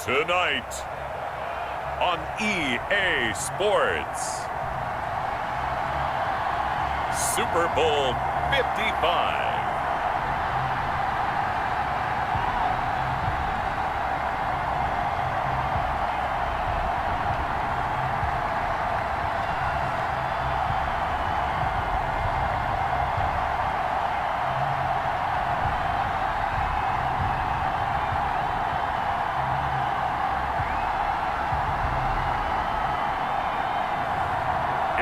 Tonight on EA Sports, Super Bowl 55.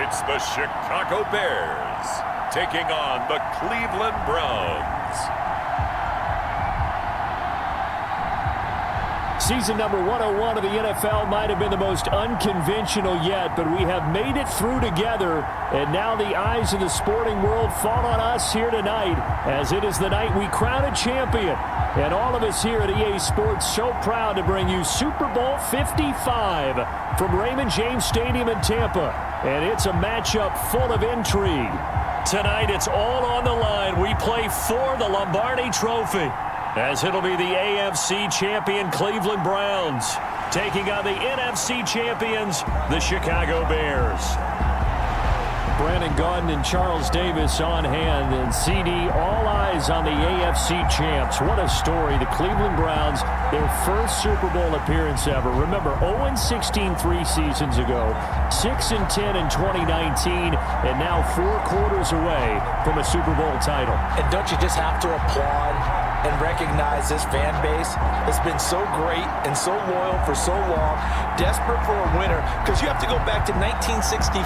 It's the Chicago Bears taking on the Cleveland Browns. Season number 101 of the NFL might have been the most unconventional yet, but we have made it through together, and now the eyes of the sporting world fall on us here tonight, as it is the night we crown a champion. And all of us here at EA Sports so proud to bring you Super Bowl 55 from Raymond James Stadium in Tampa. And it's a matchup full of intrigue. Tonight it's all on the line. We play for the Lombardi Trophy, as it'll be the AFC champion Cleveland Browns taking on the NFC champions, the Chicago Bears. Brandon Gaudin and Charles Davis on hand, and CD, all eyes on the AFC champs. What a story. The Cleveland Browns, their first Super Bowl appearance ever. Remember, 0-16 3 seasons ago, 6-10 in 2019, and now 4 quarters away from a Super Bowl title. And don't you just have to applaud and recognize this fan base has been so great and so loyal for so long, desperate for a winner, because you have to go back to 1964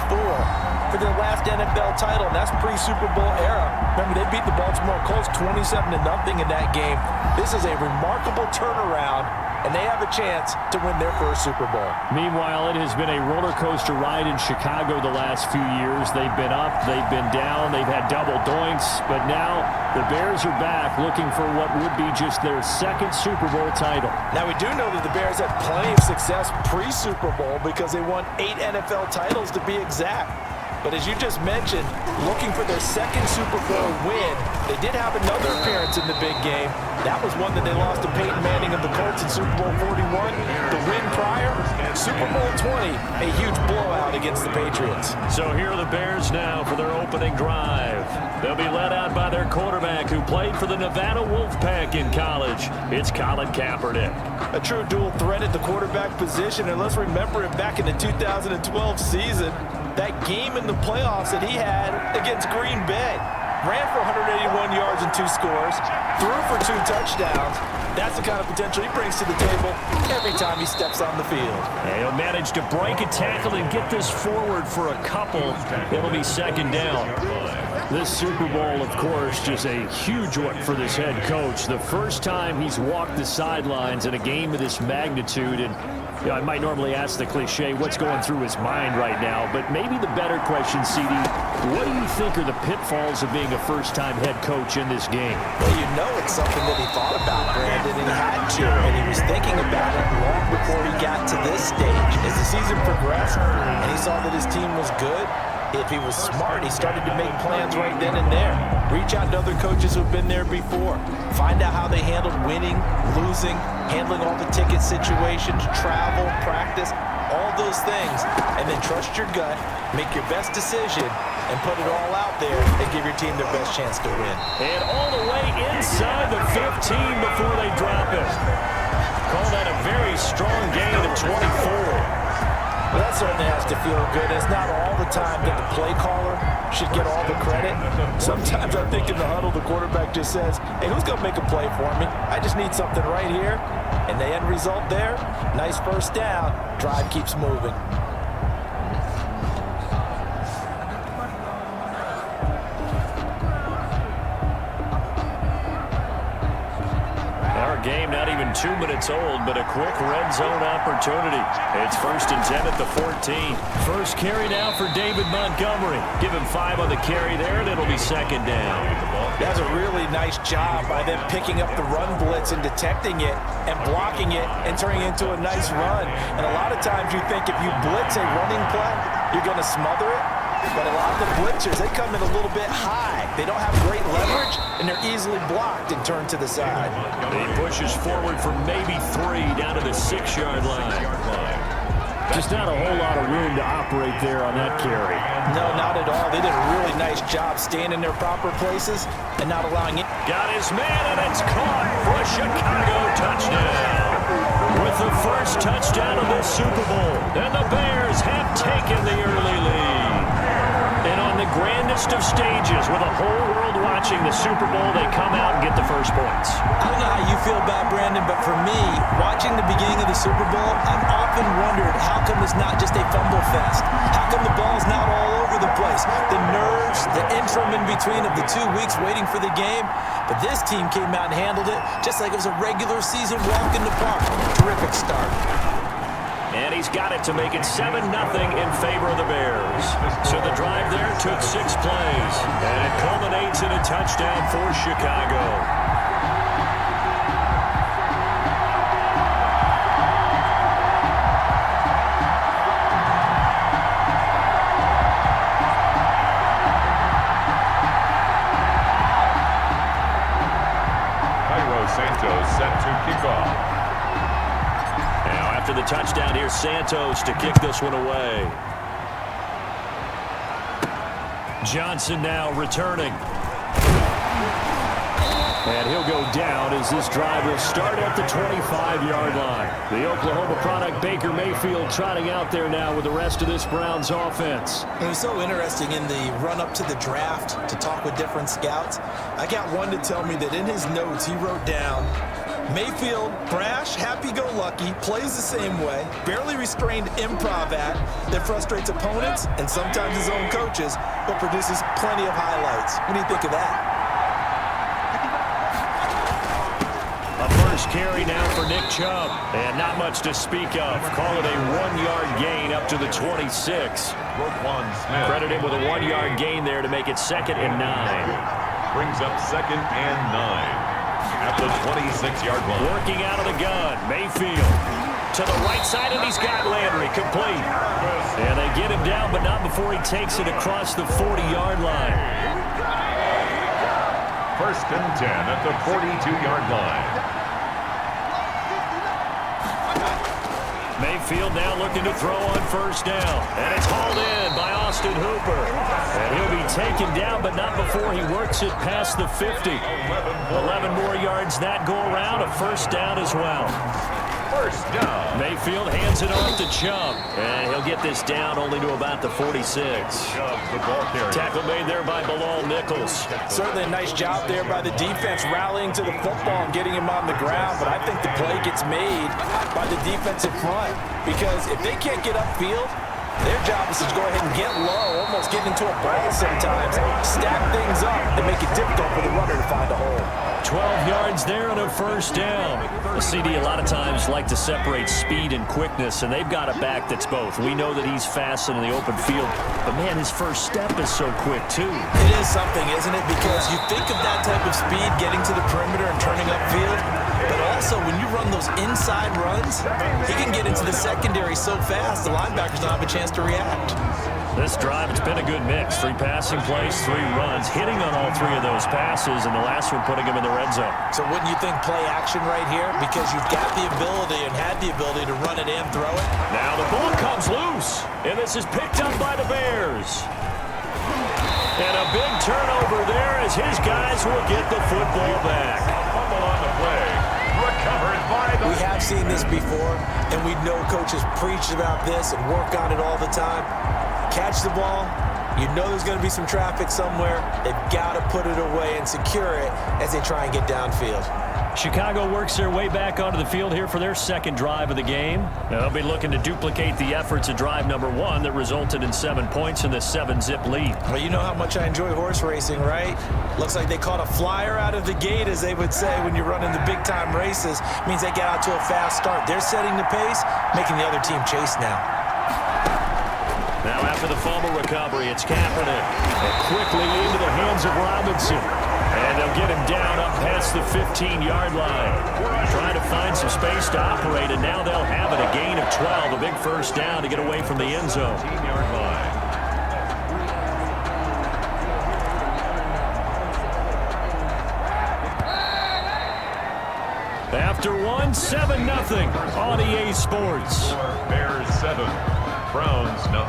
for their last NFL title, and that's pre-Super Bowl era. Remember, they beat the Baltimore Colts 27-0 in that game. This is a remarkable turnaround, and they have a chance to win their first Super Bowl. Meanwhile, it has been a roller coaster ride in Chicago the last few years. They've been up, they've been down, they've had double doinks, but now the Bears are back looking for what would be just their second Super Bowl title. Now, we do know that the Bears had plenty of success pre-Super Bowl because they won 8 NFL titles to be exact. But as you just mentioned, looking for their second Super Bowl win, they did have another appearance in the big game. That was one that they lost to Peyton Manning of the Colts in Super Bowl 41. The win prior, Super Bowl 20, a huge blowout against the Patriots. So here are the Bears now for their opening drive. They'll be led out by their quarterback who played for the Nevada Wolfpack in college. It's Colin Kaepernick. A true dual threat at the quarterback position, and let's remember it back in the 2012 season. That game in the playoffs that he had against Green Bay. Ran for 181 yards and 2 scores. Threw for 2 touchdowns. That's the kind of potential he brings to the table every time he steps on the field. And he'll manage to break a tackle and get this forward for a couple. It'll be second down. This Super Bowl, of course, just a huge one for this head coach. The first time he's walked the sidelines in a game of this magnitude. And you know, I might normally ask the cliche, what's going through his mind right now? But maybe the better question, CD, what do you think are the pitfalls of being a first-time head coach in this game? Well, you know it's something that he thought about, Brandon, and he had to. And he was thinking about it long before he got to this stage. As the season progressed and he saw that his team was good, if he was smart, he started to make plans right then and there. Reach out to other coaches who've been there before. Find out how they handled winning, losing, handling all the ticket situations, travel, practice, all those things. And then trust your gut, make your best decision, and put it all out there and give your team their best chance to win. And all the way inside the 15 before they drop it. Call that a very strong gain of 24. Well, that certainly has to feel good. It's not all the time that the play caller should get all the credit. Sometimes I think in the huddle, the quarterback just says, hey, who's going to make a play for me? I just need something right here. And the end result there, nice first down. Drive keeps moving. Game not even 2 minutes old, but a quick red zone opportunity. It's 1st and 10 at the 14. First carry now for David Montgomery. Give him 5 on the carry there, and it'll be second down. That's a really nice job by them picking up the run blitz and detecting it and blocking it and turning it into a nice run. And a lot of times you think if you blitz a running play, you're going to smother it. But a lot of the blitzers, they come in a little bit high. They don't have great leverage, and they're easily blocked and turned to the side. He pushes forward for maybe 3 down to the 6-yard line. Just not a whole lot of room to operate there on that carry. No, not at all. They did a really nice job staying in their proper places and not allowing it. Got his man, and it's caught for a Chicago touchdown. With the first touchdown of the Super Bowl, and the Bears have taken the early lead. And on the grandest of stages, with the whole world watching the Super Bowl, they come out and get the first points. I don't know how you feel about Brandon, but for me, watching the beginning of the Super Bowl, I've often wondered how come it's not just a fumble fest? How come the ball's not all over the place? The nerves, the interim in between of the 2 weeks waiting for the game. But this team came out and handled it just like it was a regular season walk in the park. Terrific start. And he's got it to make it 7-0 in favor of the Bears. So the drive there took 6 plays, and it culminates in a touchdown for Chicago. Set to kick off. Now after the touchdown, here's Santos to kick this one away. Johnson now returning. And he'll go down as this drive will start at the 25-yard line. The Oklahoma product, Baker Mayfield, trotting out there now with the rest of this Browns offense. It was so interesting in the run-up to the draft to talk with different scouts. I got one to tell me that in his notes he wrote down, Mayfield, brash, happy-go-lucky, plays the same way, barely restrained improv act that frustrates opponents and sometimes his own coaches, but produces plenty of highlights. What do you think of that? A first carry now for Nick Chubb, and not much to speak of. Call it a 1-yard gain up to the 26. Credit him with a 1-yard gain there to make it 2nd and 9. Brings up 2nd and 9 at the 26-yard line. Working out of the gun, Mayfield to the right side, and he's got Landry complete. And they get him down, but not before he takes it across the 40-yard line. 1st and 10 at the 42-yard line. Mayfield now looking to throw on 1st down. And it's hauled in by Austin Hooper. And he'll be taken down, but not before he works it past the 50. 11 more yards that go around, a 1st down as well. 1st down. Mayfield hands it off to Chubb. And he'll get this down only to about the 46. The ball carrier. Tackle made there by Bilal Nichols. Certainly a nice job there by the defense rallying to the football and getting him on the ground, but I think the play gets made by the defensive front because if they can't get upfield, their job is to go ahead and get low, almost get into a ball sometimes, stack things up, and make it difficult for the runner to find a hole. 12 yards there and a 1st down. The CD a lot of times like to separate speed and quickness, and they've got a back that's both. We know that he's fast in the open field, but man, his first step is so quick too. It is something, isn't it? Because you think of that type of speed getting to the perimeter and turning upfield, but also when you run those inside runs, he can get into the secondary so fast the linebackers don't have a chance to react. This drive, it's been a good mix. 3 passing plays, 3 runs, hitting on all 3 of those passes, and the last one putting him in the red zone. So wouldn't you think play action right here? Because you've got the ability and had the ability to run it and throw it. Now the ball comes loose, and this is picked up by the Bears. And a big turnover there as his guys will get the football back. Fumble on the play. Recovered by the... We have seen this before, and we know coaches preach about this and work on it all the time. Catch the ball, you know there's going to be some traffic somewhere. They've got to put it away and secure it as they try and get downfield. Chicago works their way back onto the field here for their 2nd drive of the game. They'll be looking to duplicate the efforts of drive number 1 that resulted in 7 points in the 7-zip lead. Well, you know how much I enjoy horse racing, right? Looks like they caught a flyer out of the gate, as they would say when you're running the big-time races. Means they get out to a fast start. They're setting the pace, making the other team chase now. Now after the fumble recovery, it's Kaepernick. And quickly into the hands of Robinson. And they'll get him down up past the 15-yard line. Trying to find some space to operate, and now they'll have it. A gain of 12, a big 1st down to get away from the end zone. 15-yard line. After one, 7-0 on EA Sports. Bears 7, Browns 0.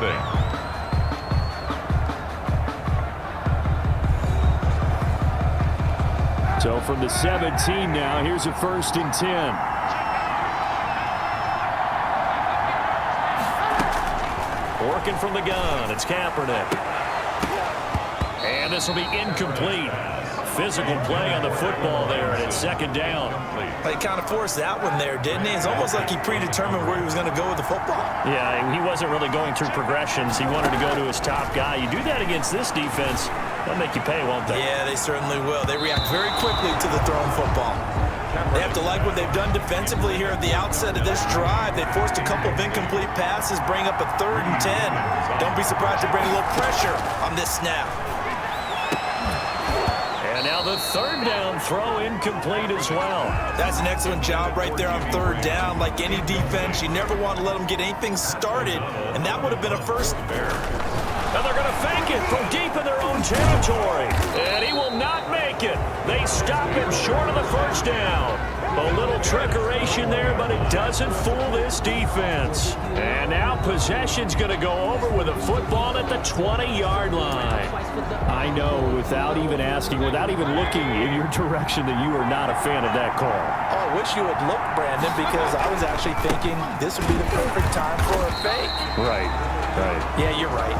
So from the 17 now, here's a 1st and 10. Working from the gun, it's Kaepernick. And this will be incomplete. Physical play on the football there, and it's 2nd down. He kind of forced that one there, didn't he? It's almost like he predetermined where he was going to go with the football. Yeah, he wasn't really going through progressions. He wanted to go to his top guy. You do that against this defense, they'll make you pay, won't they? Yeah, they certainly will. They react very quickly to the thrown football. They have to like what they've done defensively here at the outset of this drive. They forced a couple of incomplete passes, bring up a 3rd and 10. Don't be surprised to bring a little pressure on this snap. And now the 3rd down throw incomplete as well. That's an excellent job right there on 3rd down. Like any defense, you never want to let them get anything started, and that would have been a first. And they're going to fake it from deep in their own territory. And he will not make it. They stop him short of the 1st down. A little trickeration there, but it doesn't fool this defense. And now possession's going to go over with a football at the 20-yard line. I know, without even asking, without even looking in your direction, that you are not a fan of that call. Oh, I wish you would look, Brandon, because I was actually thinking this would be the perfect time for a fake. Right. Yeah, you're right.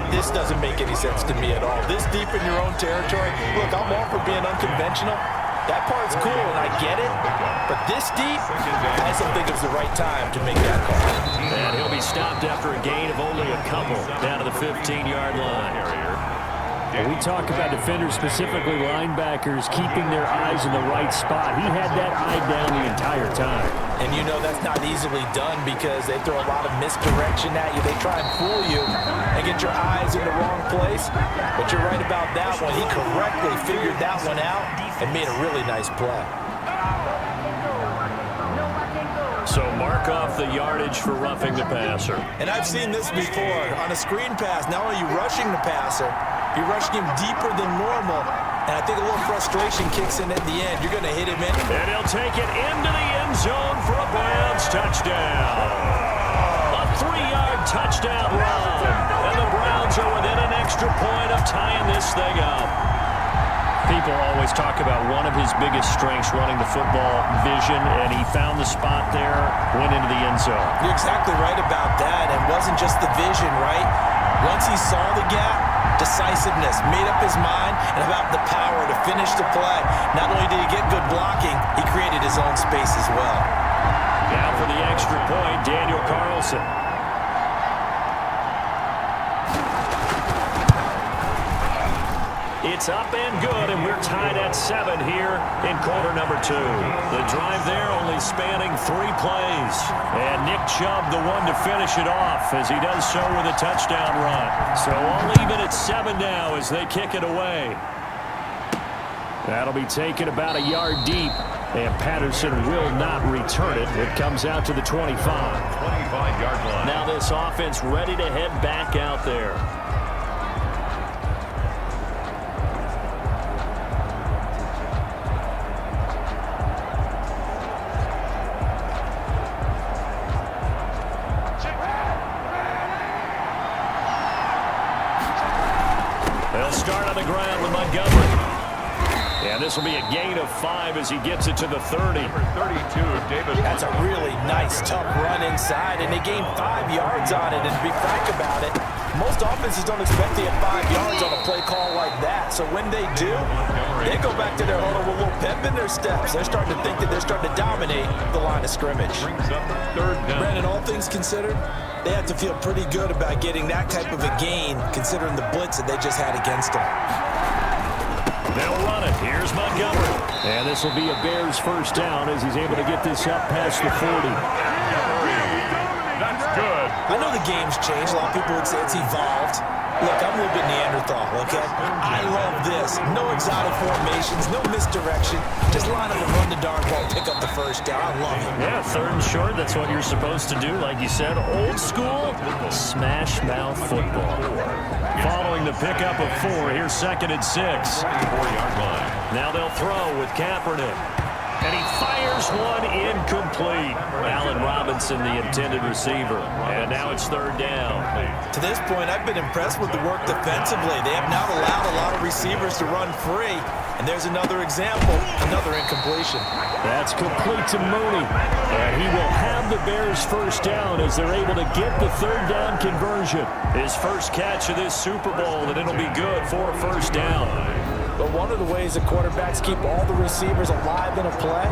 This doesn't make any sense to me at all. This deep in your own territory, look, I'm all for being unconventional. That part's cool, and I get it. But this deep, I just don't think it was the right time to make that call. And he'll be stopped after a gain of only a couple down to the 15-yard line. When we talk about defenders, specifically linebackers, keeping their eyes in the right spot, he had that eye down the entire time. And you know that's not easily done because they throw a lot of misdirection at you. They try and fool you and get your eyes in the wrong place. But you're right about that one. He correctly figured that one out and made a really nice play. So mark off the yardage for roughing the passer. And I've seen this before. On a screen pass, not only are you rushing the passer, you're rushing him deeper than normal. And I think a little frustration kicks in at the end. You're going to hit him in. And he'll take it into the end zone for a Browns touchdown. A 3-yard touchdown run. And the Browns are within an extra point of tying this thing up. People always talk about one of his biggest strengths running the football, vision, and he found the spot there, went into the end zone. You're exactly right about that. And it wasn't just the vision, right? Once he saw the gap, decisiveness, made up his mind, and about the power to finish the play. Not only did he get good blocking, he created his own space as well. Now for the extra point, Daniel Carlson. It's up and good, and we're tied at 7 here in quarter number 2. The drive there only spanning 3 plays. And Nick Chubb, the one to finish it off, as he does so with a touchdown run. So all even at 7 now as they kick it away. That'll be taken about a yard deep, and Patterson will not return it. It comes out to the 25. 25-yard line. Now this offense ready to head back out there. Start on the ground with Montgomery. And this will be a gain of 5 as he gets it to the 30. Number 32, David. That's a really nice, tough run inside, and they gained 5 yards on it. And to be frank about it, most offenses don't expect to get 5 yards on a play call like that. So when they do, they go back to their huddle with a little pep in their steps. They're starting to think that they're starting to dominate the line of scrimmage. Brings up 3rd down. Brandon, all things considered, they have to feel pretty good about getting that type of a gain, considering the blitz that they just had against them. They'll run it. Here's Montgomery. And this will be a Bears first down as he's able to get this up past the 40. That's good. I know the game's changed. A lot of people would say it's evolved. Look, I'm a little bit Neanderthal, okay? I love this. No exotic formations, no misdirection. Just line up and run the darn ball, pick up the first down. I love it. Yeah, 3rd and short. That's what you're supposed to do. Like you said, old school, smash mouth football. Following the pickup of 4, here's 2nd and 6. 4-yard line. Now they'll throw with Kaepernick. And he fires one incomplete. Allen Robinson, the intended receiver. And now it's third down. To this point, I've been impressed with the work defensively. They have not allowed a lot of receivers to run free. And there's another example, another incompletion. That's complete to Mooney. And he will have the Bears first down as they're able to get the third down conversion. His first catch of this Super Bowl, and it'll be good for a first down. But one of the ways the quarterbacks keep all the receivers alive in a play,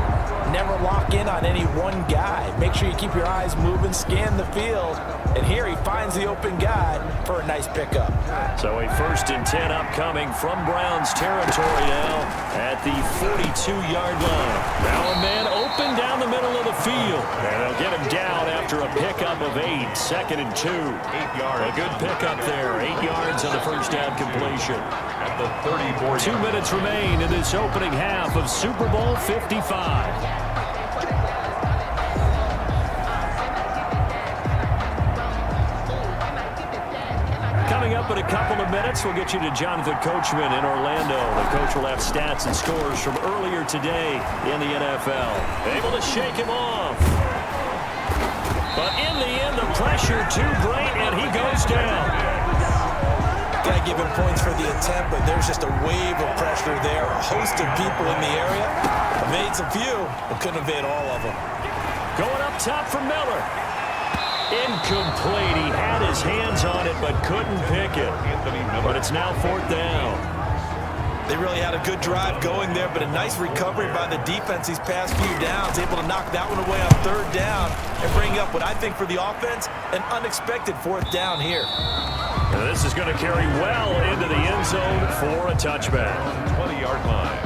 never lock in on any one guy. Make sure you keep your eyes moving, scan the field, and here he finds the open guy for a nice pickup. So a 1st and 10 upcoming from Browns territory now at the 42-yard line. Now a man open down the middle of the field, and they'll get him down after a pickup of 8, 2nd and 2. 8 yards. A good pickup there, 8 yards on the first down completion. At the 34. 2 minutes remain in this opening half of Super Bowl 55. Coming up in a couple of minutes, we'll get you to Jonathan Coachman in Orlando. The coach will have stats and scores from earlier today in the NFL. Able to shake him off. But in the end, the pressure too great, and he goes down. Got to give him points for the attempt, but there's just a wave of pressure there. A host of people in the area. Evades a few, but couldn't evade all of them. Going up top for Miller. Incomplete. He had his hands on it, but couldn't pick it. But it's now 4th down. They really had a good drive going there, but a nice recovery by the defense these past few downs. Able to knock that one away on 3rd down and bring up what I think for the offense, an unexpected 4th down here. And this is going to carry well into the end zone for a touchback. 20-yard line.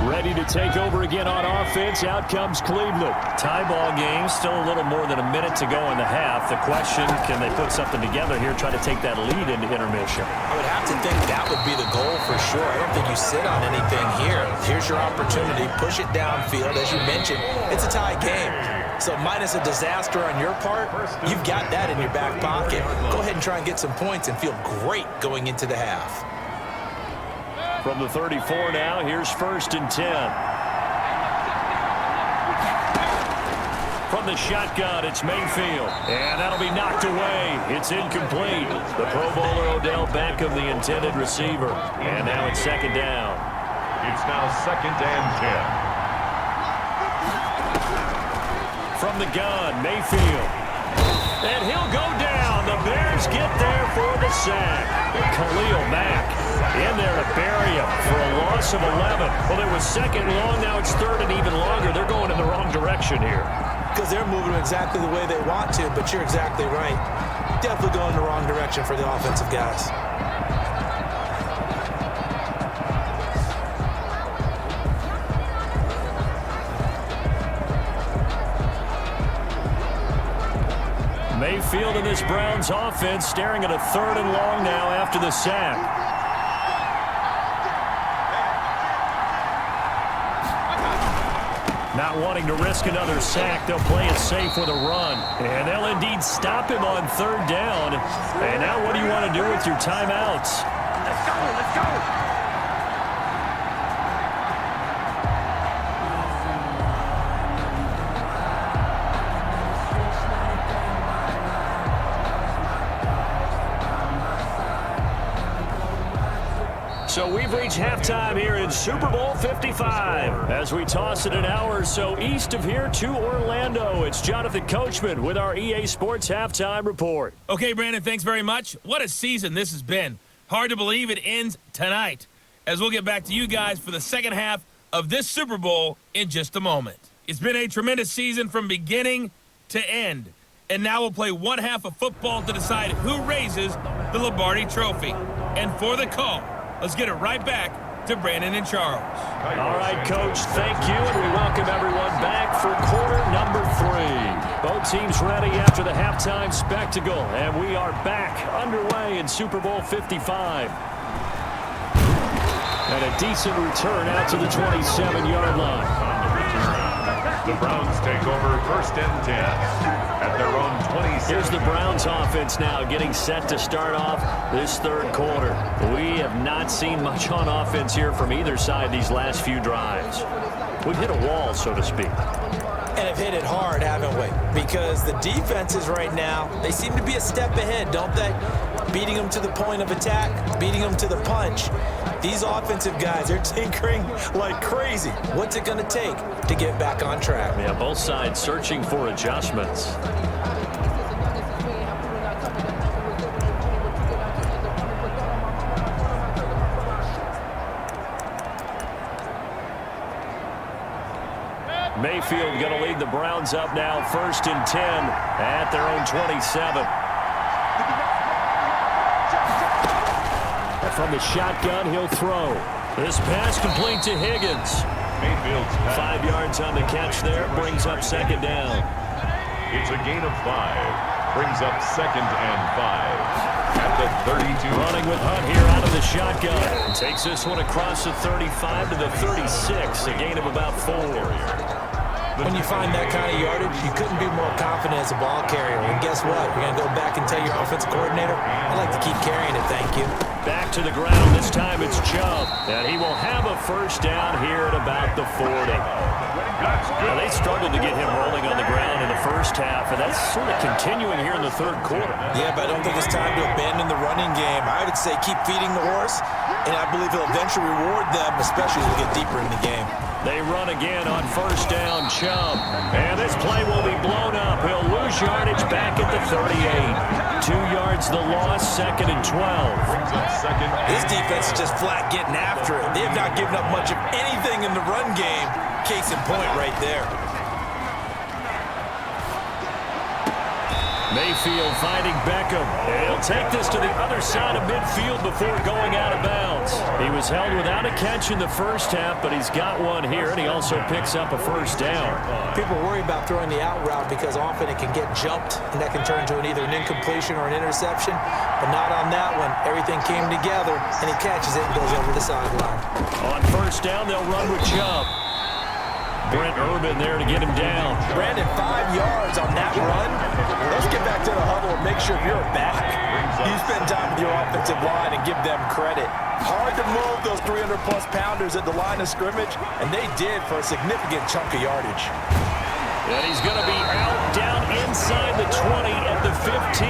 Ready to take over again on offense. Out comes Cleveland. Tie ball game. Still a little more than a minute to go in the half. The question, can they put something together here, try to take that lead into intermission? I would have to think that would be the goal for sure. I don't think you sit on anything here. Here's your opportunity. Push it downfield. As you mentioned, it's a tie game. So minus a disaster on your part, you've got that in your back pocket. Go ahead and try and get some points and feel great going into the half. From the 34 now, here's 1st and 10. From the shotgun, it's Mayfield. And that'll be knocked away. It's incomplete. The Pro Bowler Odell Beckham, the intended receiver. And now it's 2nd down. It's now 2nd and 10. From the gun, Mayfield. And he'll go down. The Bears get there for the sack. Khalil Mack in there to bury him for a loss of 11. Well, it was 2nd long. Now it's 3rd and even longer. They're going in the wrong direction here. Because they're moving exactly the way they want to, but you're exactly right. Definitely going in the wrong direction for the offensive guys. Mayfield in this Browns offense staring at a 3rd and long now after the sack. Not wanting to risk another sack, they'll play it safe with a run. And they'll indeed stop him on 3rd down. And now what do you want to do with your timeouts? Let's go, let's go. So we've reached halftime here in Super Bowl 55. As we toss it an hour or so east of here to Orlando, it's Jonathan Coachman with our EA Sports Halftime Report. Okay, Brandon, thanks very much. What a season this has been. Hard to believe it ends tonight, as we'll get back to you guys for the second half of this Super Bowl in just a moment. It's been a tremendous season from beginning to end, and now we'll play one half of football to decide who raises the Lombardi Trophy. And for the call, let's get it right back to Brandon and Charles. All right, Coach, thank you, and we welcome everyone back for quarter number 3. Both teams ready after the halftime spectacle, and we are back underway in Super Bowl 55. And a decent return out to the 27-yard line. The Browns take over 1st and 10 at their own 27. Here's the Browns offense now getting set to start off this 3rd quarter. We have not seen much on offense here from either side these last few drives. We've hit a wall, so to speak. And have hit it hard, haven't we? Because the defenses right now, they seem to be a step ahead, don't they? Beating them to the point of attack, beating them to the punch. These offensive guys are tinkering like crazy. What's it going to take to get back on track? Yeah, both sides searching for adjustments. Mayfield going to lead the Browns up now, 1st and 10 at their own 27. And from the shotgun, he'll throw. This pass complete to Higgins. Mayfield's pass. 5 yards on the catch there, brings up 2nd down. It's a gain of 5. Brings up 2nd and 5. At the 32. Running with Hunt here out of the shotgun. Takes this one across the 35 to the 36, a gain of about 4. When you find that kind of yardage, you couldn't be more confident as a ball carrier. And guess what? You're going to go back and tell your offensive coordinator, I'd like to keep carrying it, thank you. Back to the ground. This time it's Chubb. And he will have a 1st down here at about the 40. Now, they struggled to get him rolling on the ground in the 1st half, and that's sort of continuing here in the 3rd quarter. Yeah, but I don't think it's time to abandon the running game. I would say keep feeding the horse, and I believe he'll eventually reward them, especially as we get deeper in the game. They run again on 1st down, Chubb. And this play will be blown up. He'll lose yardage back at the 38. 2 yards the loss, 2nd and 12. This defense is just flat getting after it. They have not given up much of anything in the run game. Case in point right there. Mayfield finding Beckham. He'll take this to the other side of midfield before going out of bounds. He was held without a catch in the 1st half, but he's got one here, and he also picks up a 1st down. People worry about throwing the out route because often it can get jumped, and that can turn into either an incompletion or an interception, but not on that one. Everything came together, and he catches it and goes over the sideline. On 1st down, they'll run with Chubb. Brent Urban there to get him down. Brandon, 5 yards on that run. Let's get back to the huddle and make sure if you're a back, you spend time with your offensive line and give them credit. Hard to move those 300-plus pounders at the line of scrimmage, and they did for a significant chunk of yardage. And he's going to be out down inside the 20 at the 15.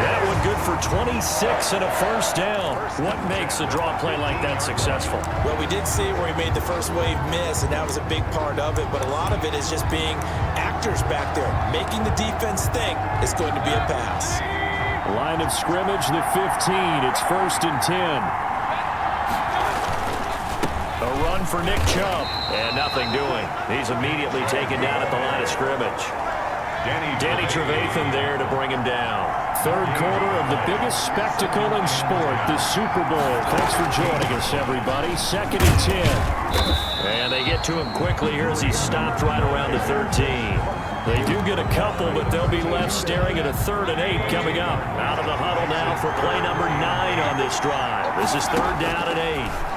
That one good for 26 and a 1st down. What makes a draw play like that successful? Well, we did see where he made the first wave miss, and that was a big part of it. But a lot of it is just being actors back there, making the defense think it's going to be a pass. Line of scrimmage, the 15. It's 1st and 10. A run for Nick Chubb, and nothing doing. He's immediately taken down at the line of scrimmage. Danny Trevathan there to bring him down. 3rd quarter of the biggest spectacle in sport, the Super Bowl. Thanks for joining us, everybody. 2nd and 10. And they get to him quickly here as he's stopped right around the 13. They do get a couple, but they'll be left staring at a 3rd and 8 coming up. Out of the huddle now for play number 9 on this drive. This is 3rd down and 8.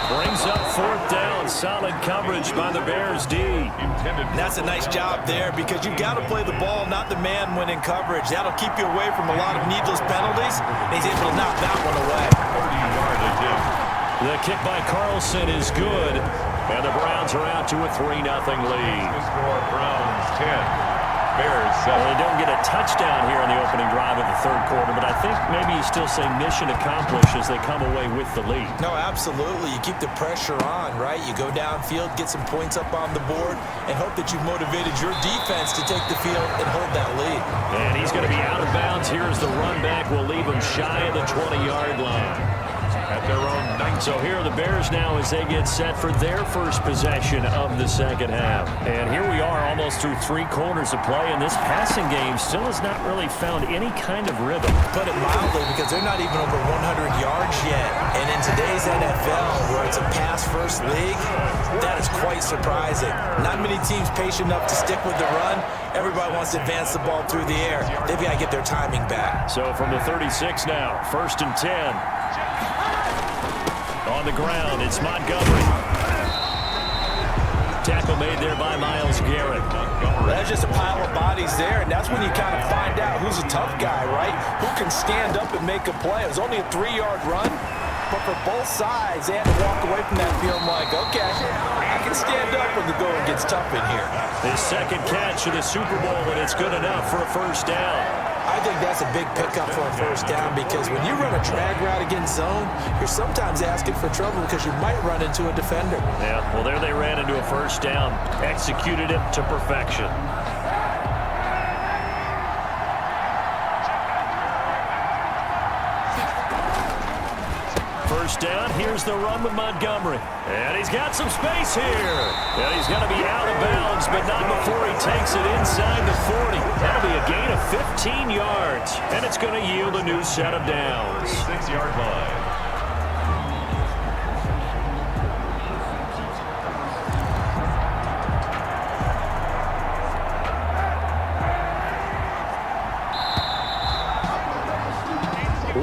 Brings up 4th down. Solid coverage by the Bears D. And that's a nice job there because you've got to play the ball, not the man when in coverage. That'll keep you away from a lot of needless penalties. And he's able to knock that one away. 30-yard attempt. The kick by Carlson is good. And the Browns are out to a 3-0 lead. The score, Browns 10. Bears 7. Well, they don't get a touchdown here in the opening drive of the 3rd quarter, but I think maybe you still say mission accomplished as they come away with the lead. No, absolutely. You keep the pressure on, right? You go downfield, get some points up on the board, and hope that you've motivated your defense to take the field and hold that lead. And he's going to be out of bounds. Here's the run back. We'll leave him shy of the 20-yard line. At their own 9. So here are the Bears now as they get set for their first possession of the 2nd half. And here we are almost through 3 quarters of play, and this passing game still has not really found any kind of rhythm. Put it mildly, because they're not even over 100 yards yet. And in today's NFL, where it's a pass-first league, that is quite surprising. Not many teams patient enough to stick with the run. Everybody wants to advance the ball through the air. They've got to get their timing back. So from the 36 now, 1st and 10. On the ground, it's Montgomery. Tackle made there by Myles Garrett. That's just a pile of bodies there, and that's when you kind of find out who's a tough guy, right? Who can stand up and make a play. It was only a 3-yard run, but for both sides, they had to walk away from that feeling like, okay, I can stand up when the going gets tough in here. His second catch of the Super Bowl, and it's good enough for a first down. I think that's a big pickup for a first down because when you run a drag route against zone, you're sometimes asking for trouble because you might run into a defender. Yeah, well, there they ran into a first down, executed it to perfection. First down, here's the run with Montgomery. And he's got some space here. And he's going to be out of bounds, but not before he takes it inside the 40. That'll be a gain of 15 yards. And it's going to yield a new set of downs. 6-yard line.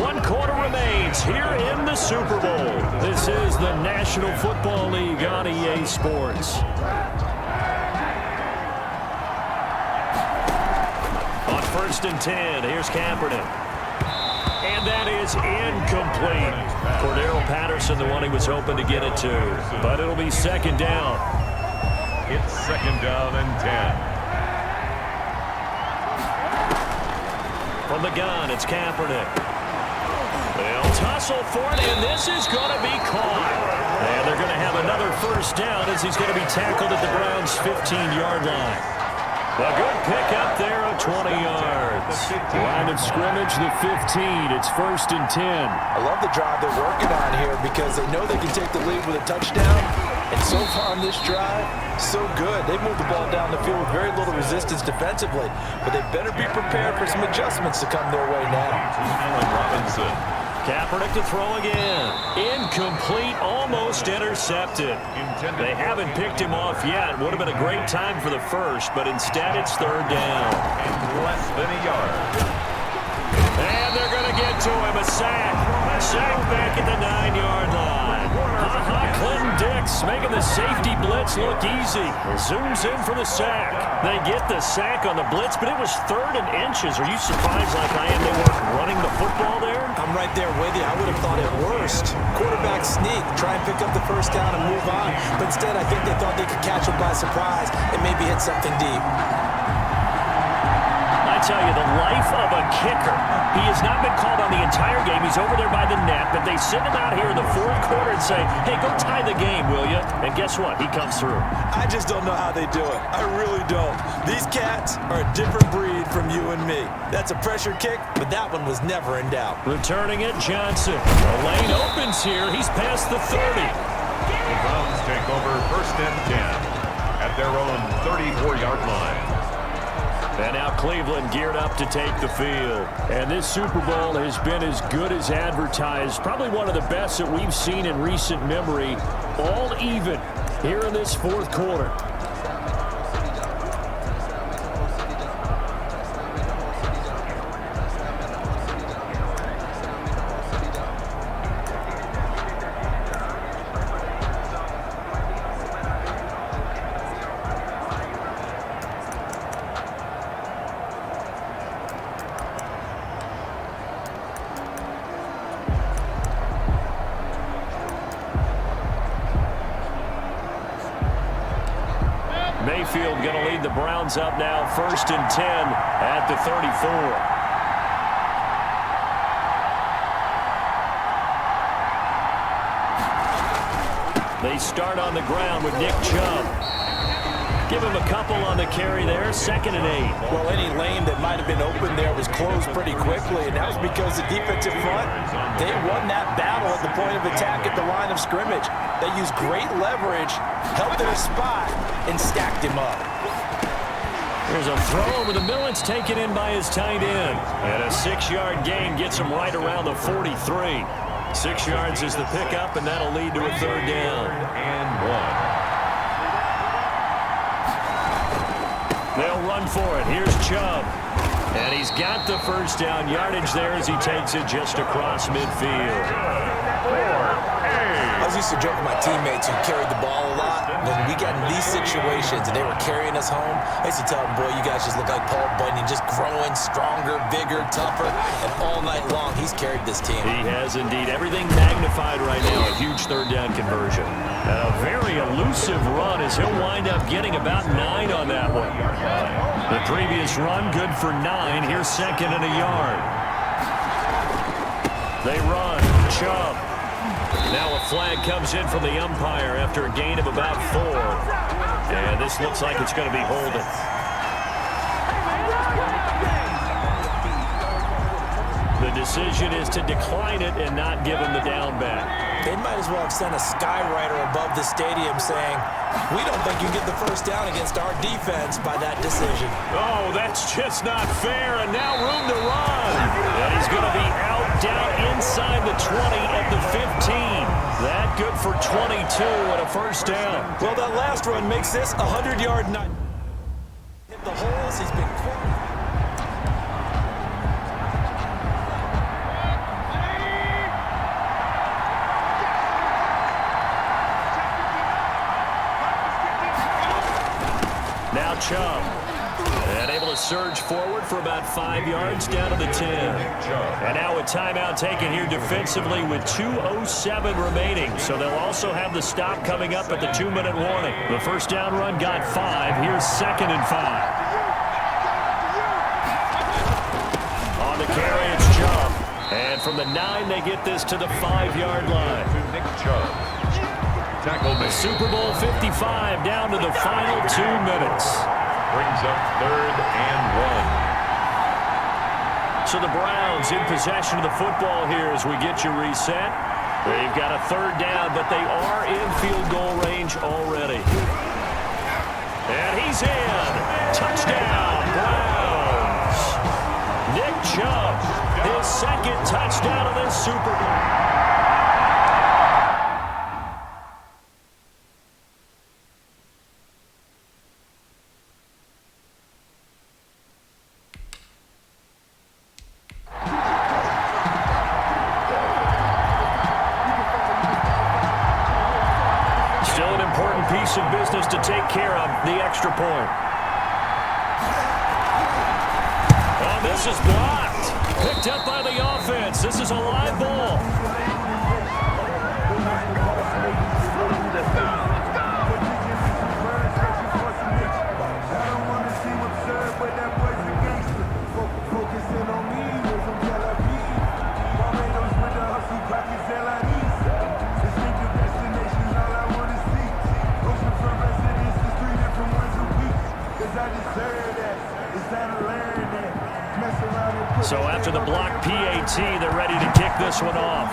One quarter remains here in the Super Bowl. This is the National Football League on EA Sports. On 1st and 10, here's Kaepernick. And that is incomplete. Cordero Patterson, the one he was hoping to get it to. But it'll be second down. It's second down and 10. From the gun, it's Kaepernick. They'll tussle for it, and this is going to be caught. And they're going to have another first down as he's going to be tackled at the Browns' 15-yard line. A good pickup there of 20 yards. Line of scrimmage, the 15. It's 1st and 10. I love the drive they're working on here because they know they can take the lead with a touchdown. And so far on this drive, so good. They moved the ball down the field with very little resistance defensively. But they better be prepared for some adjustments to come their way now. Robinson. Kaepernick to throw again. Incomplete, almost intercepted. They haven't picked him off yet. Would have been a great time for the first, but instead it's third down. Less than a yard. And they're going to get to him. A sack. Sack back at the 9-yard line. Clinton Dix making the safety blitz look easy. Zooms in for the sack. They get the sack on the blitz, but it was 3rd and inches. Are you surprised like I am they weren't running the football there? I'm right there with you. I would have thought at worst. Quarterback sneak, try and pick up the first down and move on. But instead, I think they thought they could catch him by surprise and maybe hit something deep. I tell you, the life of a kicker. He has not been called on the entire game. He's over there by the net, but they send him out here in the 4th quarter and say, hey, go tie the game, will you? And guess what? He comes through. I just don't know how they do it. I really don't. These cats are a different breed from you and me. That's a pressure kick, but that one was never in doubt. Returning it, Johnson. The lane opens here. He's past the 30. The Browns take over 1st and 10 at their own 34-yard line. And now Cleveland geared up to take the field. And this Super Bowl has been as good as advertised. Probably one of the best that we've seen in recent memory. All even here in this 4th quarter. Mayfield going to lead the Browns up now, 1st and 10 at the 34. They start on the ground with Nick Chubb. Give him a couple on the carry there, 2nd and 8. Well, any lane that might have been open there was closed pretty quickly, and that was because the defensive front, they won that battle at the point of attack at the line of scrimmage. They used great leverage, held their spot, and stacked him up. There's a throw over the middle. It's taken in by his tight end. And a 6-yard gain gets him right around the 43. 6 yards is the pickup, and that'll lead to a 3rd down. And 1. They'll run for it. Here's Chubb. And he's got the first down yardage there as he takes it just across midfield. I was used to joke with my teammates who carried the ball a lot. when we get in these situations and they were carrying us home, I used to tell them, boy, you guys just look like Paul Bunyan, just growing stronger, bigger, tougher, and all night long he's carried this team. He has indeed. Everything magnified right now. A huge third down conversion. And a very elusive run as he'll wind up getting about 9 on that one. The previous run good for 9. Here's second and a yard. They run. Chubb. Now a flag comes in from the umpire after a gain of about 4. And this looks like it's going to be holding. The decision is to decline it and not give him the down back. They might as well have sent a skywriter above the stadium saying, we don't think you get the first down against our defense by that decision. Oh, that's just not fair, and now room to run. And he's going to be out down inside the 20 at the 15. That good for 22 and a first down. Well, that last run makes this a 100-yard night. Hit the holes, he's been quiet. Now Chubb, and able to surge forward for about 5 yards down to the 10. And now a timeout taken here defensively with 2:07 remaining. So they'll also have the stop coming up at the 2-minute warning. The first down run got 5. Here's second and 5. On the carry, it's Chubb. And from the 9, they get this to the 5-yard line. Nick Chubb. Tackle made. Super Bowl 55 down to the final 2 minutes. Brings up third and 1. So the Browns in possession of the football here as we get you reset. They've got a third down, but they are in field goal range already. And he's in. Touchdown, Browns. Nick Chubb, his second touchdown of this Super Bowl. Piece of business to take care of, the extra point. Oh, this is blocked. Picked up by the offense. This is a live ball. So after the block PAT, they're ready to kick this one off.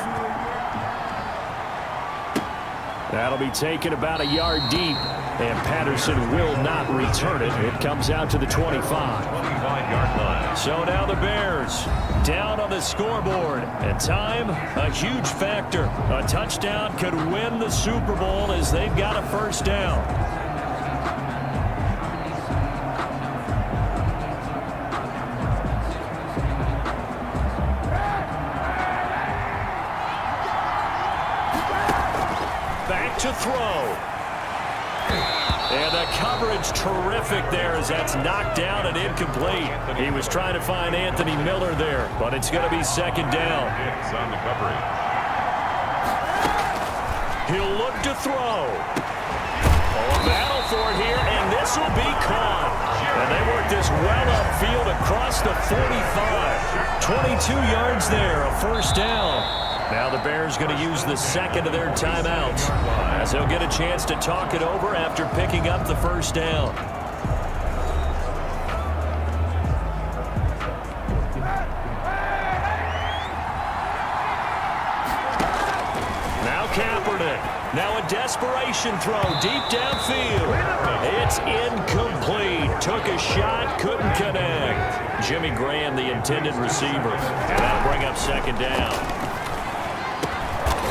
That'll be taken about a yard deep, and Patterson will not return it. It comes out to the 25. 25-yard line. So now the Bears down on the scoreboard. And time, a huge factor. A touchdown could win the Super Bowl as they've got a first down. To throw. And the coverage terrific there as that's knocked down and incomplete. He was trying to find Anthony Miller there, but it's going to be second down. It's on the coverage. He'll look to throw. Oh, a battle for it here, and this will be caught. And they work this well upfield across the 45. 22 yards there, a first down. Now the Bears going to use the second of their timeouts as they'll get a chance to talk it over after picking up the first down. Now Kaepernick. Now a desperation throw deep downfield. It's incomplete. Took a shot, couldn't connect. Jimmy Graham, the intended receiver. And that'll bring up second down.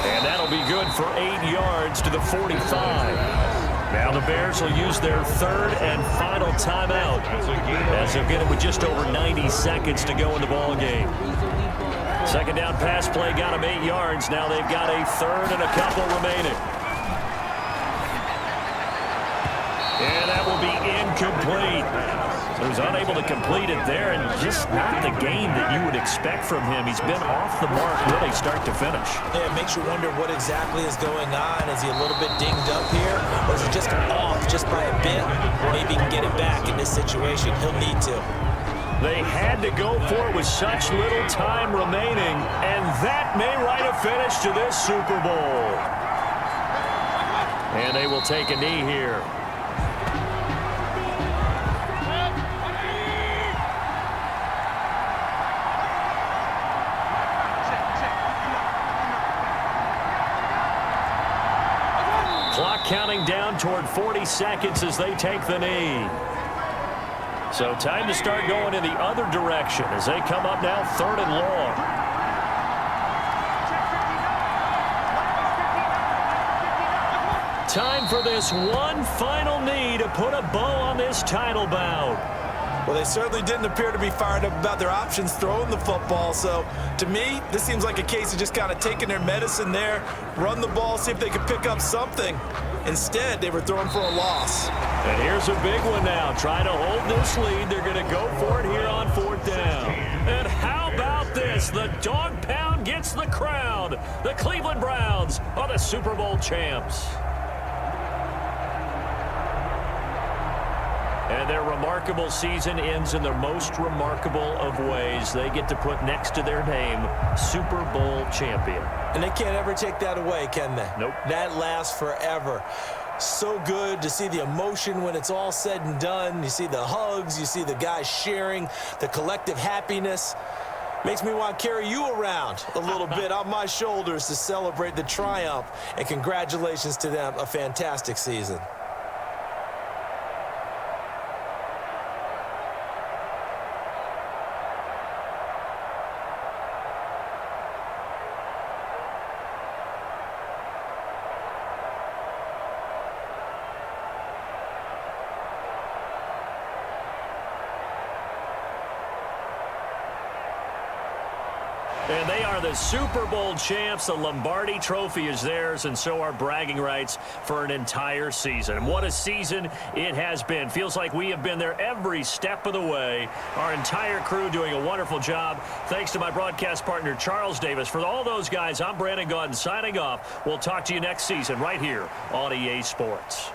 And that'll be good for 8 yards to the 45. Now the Bears will use their third and final timeout as they'll get it with just over 90 seconds to go in the ball game. Second down pass play got them 8 yards. Now they've got a third and a couple remaining. incomplete. So he's unable to complete it there, and just not the game that you would expect from him. He's been off the mark really start to finish. Yeah, it makes you wonder what exactly is going on. Is he a little bit dinged up here, or is he just off just by a bit? Maybe he can get it back in this situation. He'll need to. They had to go for it with such little time remaining, and that may write a finish to this Super Bowl. And they will take a knee here. Clock counting down toward 40 seconds as they take the knee. So time to start going in the other direction as they come up now 3rd and long. Time for this one final knee to put a bow on this title bout. Well, they certainly didn't appear to be fired up about their options throwing the football. So, to me, this seems like a case of just kind of taking their medicine there, run the ball, see if they could pick up something. Instead, they were throwing for a loss. And here's a big one now. Trying to hold this lead. They're going to go for it here on 4th down. And how about this? The dog pound gets the crown. The Cleveland Browns are the Super Bowl champs. And their remarkable season ends in the most remarkable of ways. They get to put next to their name, Super Bowl champion. And they can't ever take that away, can they? Nope. That lasts forever. So good to see the emotion when it's all said and done. You see the hugs, you see the guys sharing, the collective happiness. Makes me want to carry you around a little bit on my shoulders to celebrate the triumph. And congratulations to them, a fantastic season. And they are the Super Bowl champs. The Lombardi Trophy is theirs, and so are bragging rights for an entire season. And what a season it has been. Feels like we have been there every step of the way. Our entire crew doing a wonderful job. Thanks to my broadcast partner, Charles Davis. For all those guys, I'm Brandon Gaudin signing off. We'll talk to you next season right here on EA Sports.